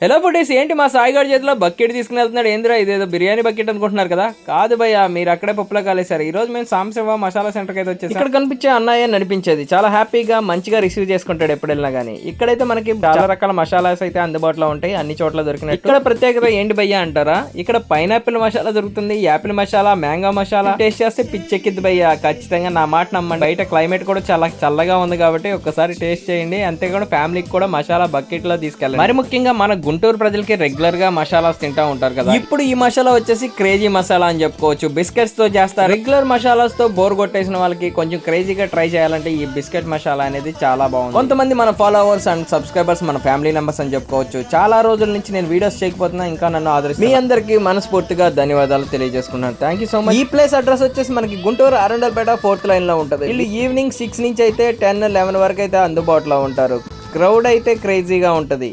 Hello foodies, ఏంటి మా సాయిగాడి చేతిలో బకెట్ తీసుకుని వెళ్తున్నాడు? ఏంద్రా ఇదేదో బిర్యానీ బకెట్ అనుకుంటున్నారు కదా? కాదు భయ్యా, మీరు అక్కడే పప్పులో కాలేశారు. ఈ రోజు మేము సాంశివ మసాలా సెంటర్కి అయితే వచ్చేసి ఇక్కడ కనిపించే అన్నయ్య నడిపించేది చాలా హ్యాపీగా మంచిగా రిసీవ్ చేసుకుంటాడు ఎప్పుడు వెళ్ళినా కానీ. ఇక్కడైతే మనకి చాలా రకాల మసాలాస్ అయితే అందుబాటులో ఉంటాయి, అన్ని చోట్ల దొరికినాయి. ఇక్కడ ప్రత్యేకత ఏంటి భయ్యా అంటారా? ఇక్కడ పైనాపిల్ మసాలా దొరుకుతుంది, Apple masala, mango masala. Taste చేస్తే పిచ్చెక్కిద్ది భయ్యా, ఖచ్చితంగా నా మాట నమ్మండి. బయట క్లైమేట్ కూడా చాలా చల్లగా ఉంది కాబట్టి ఒక్కసారి టేస్ట్ చేయండి. అంతేకాకుండా ఫ్యామిలీకి కూడా మసాలా బకెట్ లో తీసుకెళ్ళండి. మరి ముఖ్యంగా మన గుంటూరు ప్రజలకి రెగ్యులర్ గా మసాలాస్ తింటా ఉంటారు కదా. ఇప్పుడు ఈ మసాలా వచ్చేసి క్రేజీ మసాలా అని చెప్పుకోవచ్చు. బిస్కెట్స్ తో చేస్తారు. రెగ్యులర్ మసాలాస్ తో బోర్ కొట్టేసిన వాళ్ళకి కొంచెం క్రేజీగా ట్రై చేయాలంటే ఈ బిస్కెట్ మసాలా అనేది చాలా బాగుంది. కొంతమంది మన ఫాలోవర్స్ అండ్ సబ్స్క్రైబర్స్, మన ఫ్యామిలీ మెంబర్స్ అని చెప్పుకోవచ్చు. చాలా రోజుల నుంచి నేను వీడియోస్ చేయకపోతున్నా, ఇంకా నన్ను ఆదరిస్తున్నారు. మీ అందరికి మనస్ఫూర్తిగా ధన్యవాదాలు తెలియజేసుకున్నాను. Thank you so much. ఈ ప్లేస్ అడ్రస్ వచ్చేసి మనకి గుంటూరు అరండల్పేట 4th లైన్ లో ఉంటుంది. వీళ్ళు ఈవినింగ్ 6 నుంచి అయితే 10-11 వరకు అయితే అందుబాటులో ఉంటారు. క్రౌడ్ అయితే క్రేజీగా ఉంటది.